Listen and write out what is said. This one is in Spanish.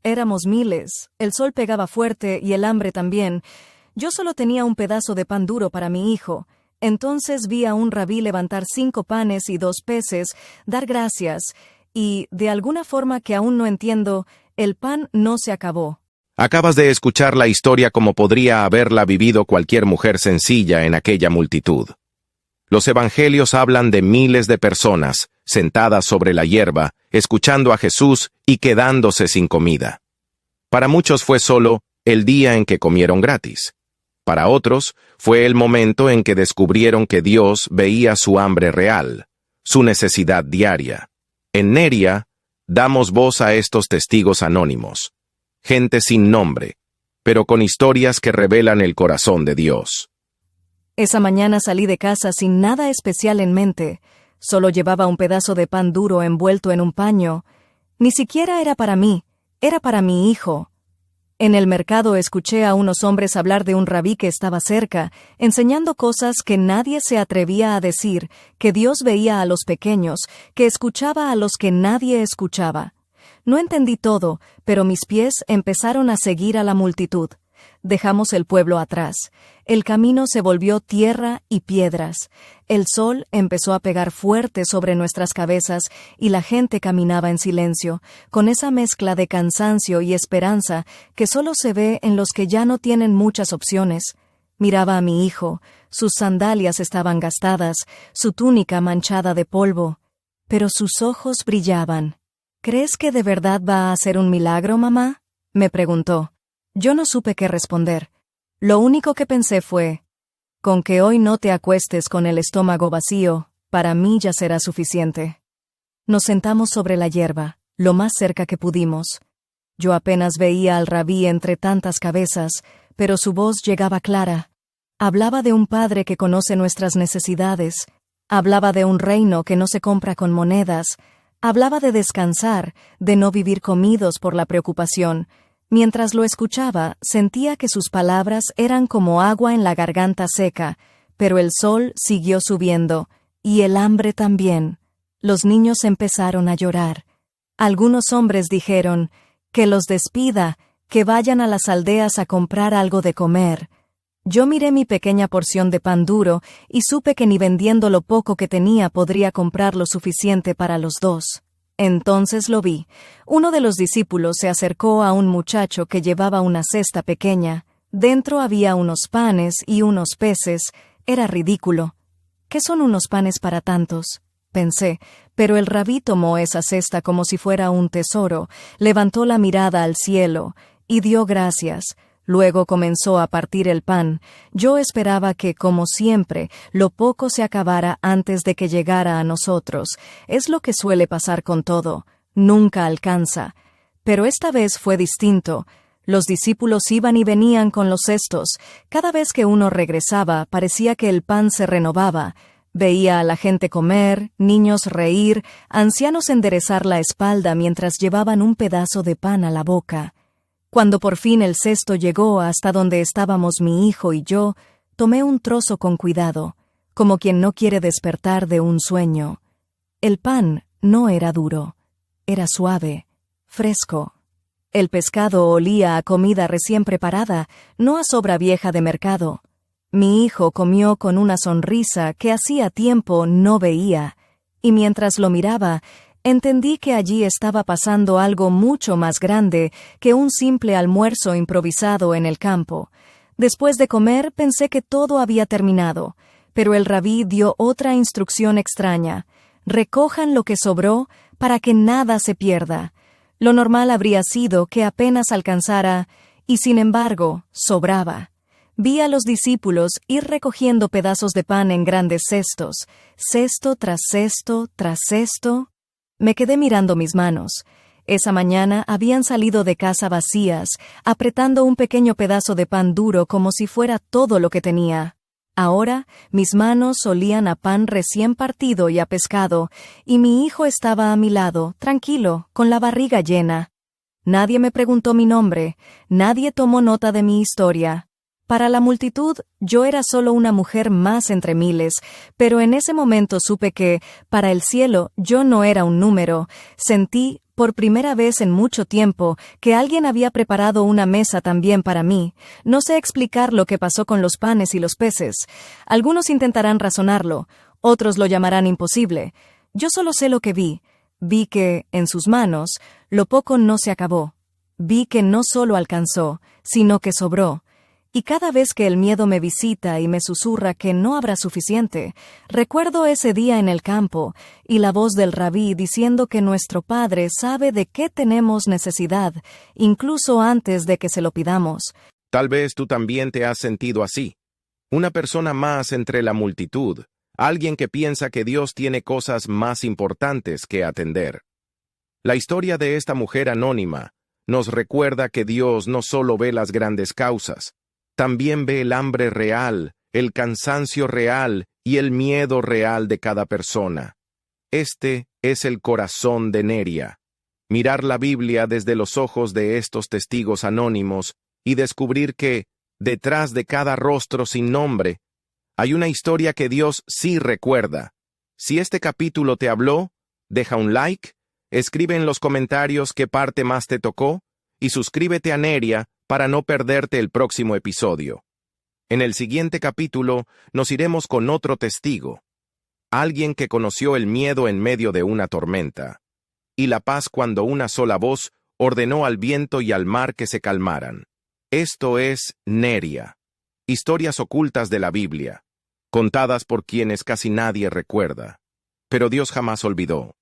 éramos miles, el sol pegaba fuerte y el hambre también. Yo solo tenía un pedazo de pan duro para mi hijo. Entonces vi a un rabí levantar 5 panes y 2 peces, dar gracias, y, de alguna forma que aún no entiendo, el pan no se acabó. Acabas de escuchar la historia como podría haberla vivido cualquier mujer sencilla en aquella multitud. Los evangelios hablan de miles de personas, sentadas sobre la hierba, escuchando a Jesús y quedándose sin comida. Para muchos fue solo el día en que comieron gratis. Para otros, fue el momento en que descubrieron que Dios veía su hambre real, su necesidad diaria. En Neria, damos voz a estos testigos anónimos. Gente sin nombre, pero con historias que revelan el corazón de Dios. Esa mañana salí de casa sin nada especial en mente. Solo llevaba un pedazo de pan duro envuelto en un paño. Ni siquiera era para mí, era para mi hijo. En el mercado escuché a unos hombres hablar de un rabí que estaba cerca, enseñando cosas que nadie se atrevía a decir, que Dios veía a los pequeños, que escuchaba a los que nadie escuchaba. No entendí todo, pero mis pies empezaron a seguir a la multitud. Dejamos el pueblo atrás. El camino se volvió tierra y piedras. El sol empezó a pegar fuerte sobre nuestras cabezas y la gente caminaba en silencio, con esa mezcla de cansancio y esperanza que solo se ve en los que ya no tienen muchas opciones. Miraba a mi hijo. Sus sandalias estaban gastadas, su túnica manchada de polvo, pero sus ojos brillaban. ¿Crees que de verdad va a hacer un milagro, mamá?, me preguntó. Yo no supe qué responder. Lo único que pensé fue, con que hoy no te acuestes con el estómago vacío, para mí ya será suficiente. Nos sentamos sobre la hierba, lo más cerca que pudimos. Yo apenas veía al rabí entre tantas cabezas, pero su voz llegaba clara. Hablaba de un padre que conoce nuestras necesidades. Hablaba de un reino que no se compra con monedas. Hablaba de descansar, de no vivir comidos por la preocupación. Mientras lo escuchaba, sentía que sus palabras eran como agua en la garganta seca, pero el sol siguió subiendo, y el hambre también. Los niños empezaron a llorar. Algunos hombres dijeron, que los despida, que vayan a las aldeas a comprar algo de comer. Yo miré mi pequeña porción de pan duro y supe que ni vendiendo lo poco que tenía podría comprar lo suficiente para los 2. Entonces lo vi. Uno de los discípulos se acercó a un muchacho que llevaba una cesta pequeña. Dentro había unos panes y unos peces. Era ridículo. ¿Qué son unos panes para tantos?, pensé, pero el rabí tomó esa cesta como si fuera un tesoro, levantó la mirada al cielo y dio gracias. Luego comenzó a partir el pan. Yo esperaba que, como siempre, lo poco se acabara antes de que llegara a nosotros. Es lo que suele pasar con todo. Nunca alcanza. Pero esta vez fue distinto. Los discípulos iban y venían con los cestos. Cada vez que uno regresaba, parecía que el pan se renovaba. Veía a la gente comer, niños reír, ancianos enderezar la espalda mientras llevaban un pedazo de pan a la boca. Cuando por fin el cesto llegó hasta donde estábamos mi hijo y yo, tomé un trozo con cuidado, como quien no quiere despertar de un sueño. El pan no era duro, era suave, fresco. El pescado olía a comida recién preparada, no a sobra vieja de mercado. Mi hijo comió con una sonrisa que hacía tiempo no veía, y mientras lo miraba, entendí que allí estaba pasando algo mucho más grande que un simple almuerzo improvisado en el campo. Después de comer pensé que todo había terminado, pero el rabí dio otra instrucción extraña. Recojan lo que sobró para que nada se pierda. Lo normal habría sido que apenas alcanzara, y sin embargo, sobraba. Vi a los discípulos ir recogiendo pedazos de pan en grandes cestos, cesto tras cesto tras cesto. Me quedé mirando mis manos. Esa mañana habían salido de casa vacías, apretando un pequeño pedazo de pan duro como si fuera todo lo que tenía. Ahora, mis manos olían a pan recién partido y a pescado, y mi hijo estaba a mi lado, tranquilo, con la barriga llena. Nadie me preguntó mi nombre, nadie tomó nota de mi historia. Para la multitud, yo era solo una mujer más entre miles, pero en ese momento supe que, para el cielo, yo no era un número. Sentí, por primera vez en mucho tiempo, que alguien había preparado una mesa también para mí. No sé explicar lo que pasó con los panes y los peces. Algunos intentarán razonarlo, otros lo llamarán imposible. Yo solo sé lo que vi. Vi que, en sus manos, lo poco no se acabó. Vi que no solo alcanzó, sino que sobró. Y cada vez que el miedo me visita y me susurra que no habrá suficiente, recuerdo ese día en el campo y la voz del rabí diciendo que nuestro Padre sabe de qué tenemos necesidad, incluso antes de que se lo pidamos. Tal vez tú también te has sentido así. Una persona más entre la multitud, alguien que piensa que Dios tiene cosas más importantes que atender. La historia de esta mujer anónima nos recuerda que Dios no solo ve las grandes causas, también ve el hambre real, el cansancio real y el miedo real de cada persona. Este es el corazón de Neria. Mirar la Biblia desde los ojos de estos testigos anónimos y descubrir que, detrás de cada rostro sin nombre, hay una historia que Dios sí recuerda. Si este capítulo te habló, deja un like, escribe en los comentarios qué parte más te tocó y suscríbete a Neria para no perderte el próximo episodio. En el siguiente capítulo nos iremos con otro testigo, alguien que conoció el miedo en medio de una tormenta, y la paz cuando una sola voz ordenó al viento y al mar que se calmaran. Esto es Neria, historias ocultas de la Biblia, contadas por quienes casi nadie recuerda, pero Dios jamás olvidó.